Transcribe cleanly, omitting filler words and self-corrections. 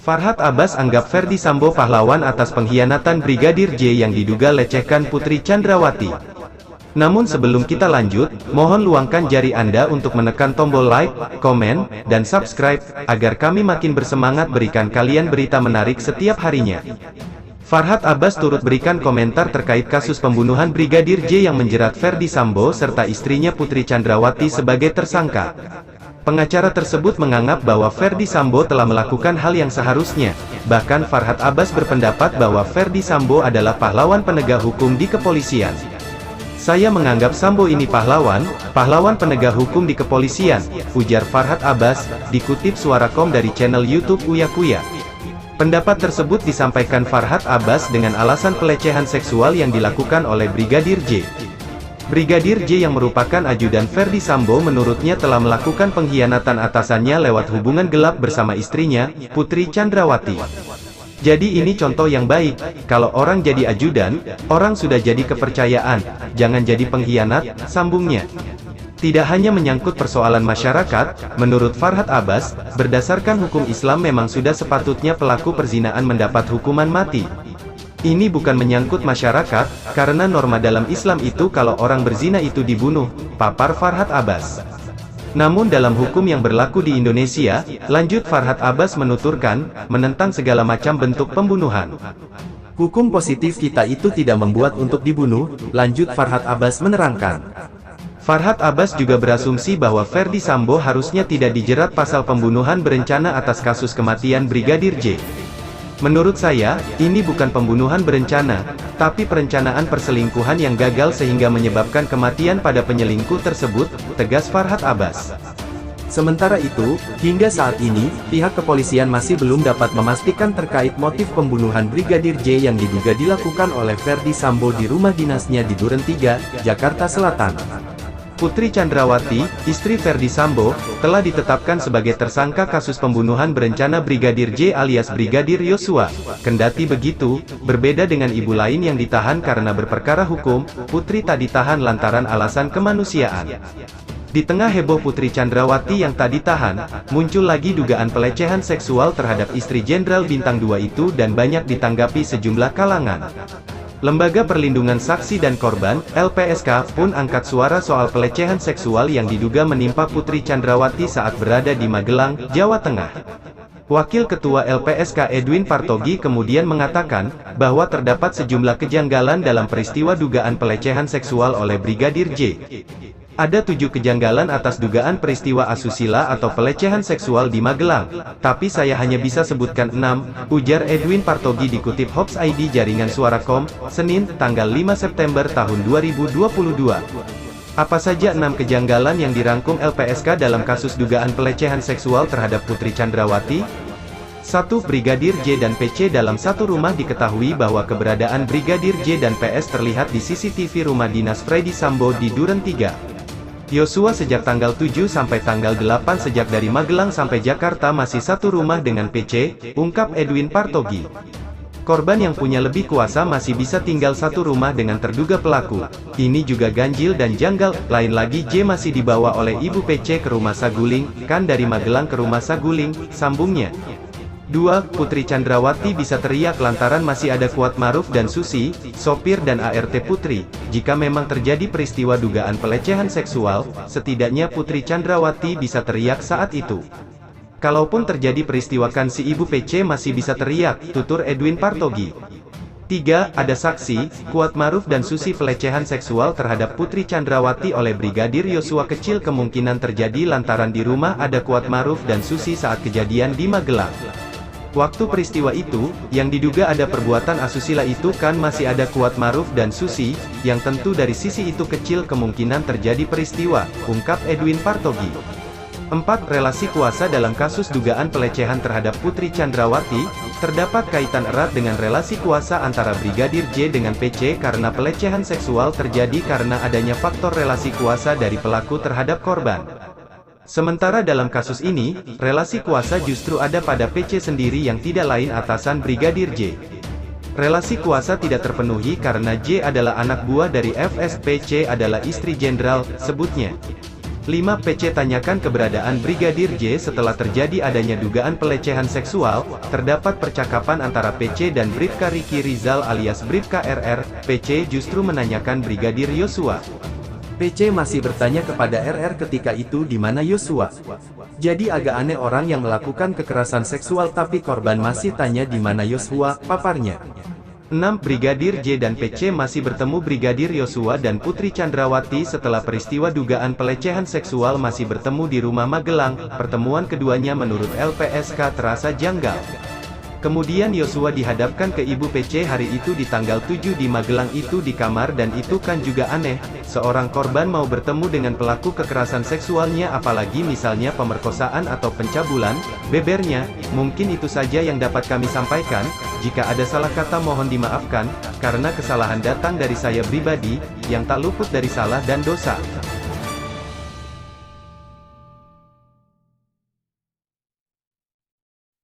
Farhad Abbas anggap Ferdy Sambo pahlawan atas pengkhianatan Brigadir J yang diduga lecehkan Putri Chandrawati. Namun sebelum kita lanjut, mohon luangkan jari Anda untuk menekan tombol like, komen, dan subscribe, agar kami makin bersemangat berikan kalian berita menarik setiap harinya. Farhad Abbas turut berikan komentar terkait kasus pembunuhan Brigadir J yang menjerat Ferdy Sambo serta istrinya Putri Chandrawati sebagai tersangka. Pengacara tersebut menganggap bahwa Ferdy Sambo telah melakukan hal yang seharusnya. Bahkan Farhad Abbas berpendapat bahwa Ferdy Sambo adalah pahlawan penegak hukum di kepolisian. Saya menganggap Sambo ini pahlawan penegak hukum di kepolisian, ujar Farhad Abbas, dikutip Suara.com dari channel YouTube Uya Kuya. Pendapat tersebut disampaikan Farhad Abbas dengan alasan pelecehan seksual yang dilakukan oleh Brigadir J. Brigadir J yang merupakan ajudan Ferdy Sambo menurutnya telah melakukan pengkhianatan atasannya lewat hubungan gelap bersama istrinya, Putri Chandrawati. Jadi ini contoh yang baik, kalau orang jadi ajudan, orang sudah jadi kepercayaan, jangan jadi pengkhianat, sambungnya. Tidak hanya menyangkut persoalan masyarakat, menurut Farhad Abbas, berdasarkan hukum Islam memang sudah sepatutnya pelaku perzinaan mendapat hukuman mati. Ini bukan menyangkut masyarakat, karena norma dalam Islam itu kalau orang berzina itu dibunuh, papar Farhad Abbas. Namun dalam hukum yang berlaku di Indonesia, lanjut Farhad Abbas menuturkan, menentang segala macam bentuk pembunuhan. Hukum positif kita itu tidak membuat untuk dibunuh, lanjut Farhad Abbas menerangkan. Farhad Abbas juga berasumsi bahwa Ferdy Sambo harusnya tidak dijerat pasal pembunuhan berencana atas kasus kematian Brigadir J. Menurut saya, ini bukan pembunuhan berencana, tapi perencanaan perselingkuhan yang gagal sehingga menyebabkan kematian pada penyelingkuh tersebut, tegas Farhad Abbas. Sementara itu, hingga saat ini, pihak kepolisian masih belum dapat memastikan terkait motif pembunuhan Brigadir J yang diduga dilakukan oleh Ferdy Sambo di rumah dinasnya di Duren 3, Jakarta Selatan. Putri Chandrawati, istri Ferdy Sambo, telah ditetapkan sebagai tersangka kasus pembunuhan berencana Brigadir J alias Brigadir Yosua. Kendati begitu, berbeda dengan ibu lain yang ditahan karena berperkara hukum, Putri tak ditahan lantaran alasan kemanusiaan. Di tengah heboh Putri Chandrawati yang tak ditahan, muncul lagi dugaan pelecehan seksual terhadap istri Jenderal Bintang 2 itu dan banyak ditanggapi sejumlah kalangan. Lembaga Perlindungan Saksi dan Korban, LPSK, pun angkat suara soal pelecehan seksual yang diduga menimpa Putri Chandrawati saat berada di Magelang, Jawa Tengah. Wakil Ketua LPSK Edwin Partogi kemudian mengatakan, bahwa terdapat sejumlah kejanggalan dalam peristiwa dugaan pelecehan seksual oleh Brigadir J. Ada 7 kejanggalan atas dugaan peristiwa asusila atau pelecehan seksual di Magelang, tapi saya hanya bisa sebutkan 6, ujar Edwin Partogi dikutip Hops ID Jaringan Suara.com, Senin, tanggal 5 September tahun 2022. Apa saja 6 kejanggalan yang dirangkum LPSK dalam kasus dugaan pelecehan seksual terhadap Putri Chandrawati? 1. Brigadir J dan PC dalam satu rumah. Diketahui bahwa keberadaan Brigadir J dan PS terlihat di CCTV rumah dinas Ferdy Sambo di Duren 3. Yosua sejak tanggal 7 sampai tanggal 8 sejak dari Magelang sampai Jakarta masih satu rumah dengan PC, ungkap Edwin Partogi. Korban yang punya lebih kuasa masih bisa tinggal satu rumah dengan terduga pelaku. Ini juga ganjil dan janggal, lain lagi J masih dibawa oleh ibu PC ke rumah Saguling, kan dari Magelang ke rumah Saguling, sambungnya. 2. Putri Chandrawati bisa teriak lantaran masih ada Kuat Maruf dan Susi, sopir dan ART Putri. Jika memang terjadi peristiwa dugaan pelecehan seksual, setidaknya Putri Chandrawati bisa teriak saat itu. Kalaupun terjadi peristiwa kan si ibu PC masih bisa teriak, tutur Edwin Partogi. 3. Ada saksi, Kuat Maruf dan Susi. Pelecehan seksual terhadap Putri Chandrawati oleh Brigadir Yosua kecil kemungkinan terjadi lantaran di rumah ada Kuat Maruf dan Susi saat kejadian di Magelang. Waktu peristiwa itu, yang diduga ada perbuatan asusila itu kan masih ada Kuat Maruf dan Susi, yang tentu dari sisi itu kecil kemungkinan terjadi peristiwa, ungkap Edwin Partogi. 4. Relasi kuasa dalam kasus dugaan pelecehan terhadap Putri Chandrawati, terdapat kaitan erat dengan relasi kuasa antara Brigadir J dengan PC karena pelecehan seksual terjadi karena adanya faktor relasi kuasa dari pelaku terhadap korban. Sementara dalam kasus ini, relasi kuasa justru ada pada PC sendiri yang tidak lain atasan Brigadir J. Relasi kuasa tidak terpenuhi karena J adalah anak buah dari FS, PC adalah istri jenderal, sebutnya. 5. PC tanyakan keberadaan Brigadir J setelah terjadi adanya dugaan pelecehan seksual. Terdapat percakapan antara PC dan Bribka Riki Rizal alias Bribka RR. PC justru menanyakan Brigadir Yosua. PC masih bertanya kepada RR ketika itu di mana Yosua. Jadi agak aneh orang yang melakukan kekerasan seksual tapi korban masih tanya di mana Yosua, paparnya. 6. Brigadir J dan PC masih bertemu. Brigadir Yosua dan Putri Chandrawati setelah peristiwa dugaan pelecehan seksual masih bertemu di rumah Magelang. Pertemuan keduanya menurut LPSK terasa janggal. Kemudian Yosua dihadapkan ke ibu PC hari itu di tanggal 7 di Magelang itu di kamar dan itu kan juga aneh. Seorang korban mau bertemu dengan pelaku kekerasan seksualnya apalagi misalnya pemerkosaan atau pencabulan, bebernya. Mungkin itu saja yang dapat kami sampaikan. Jika ada salah kata mohon dimaafkan, karena kesalahan datang dari saya pribadi, yang tak luput dari salah dan dosa.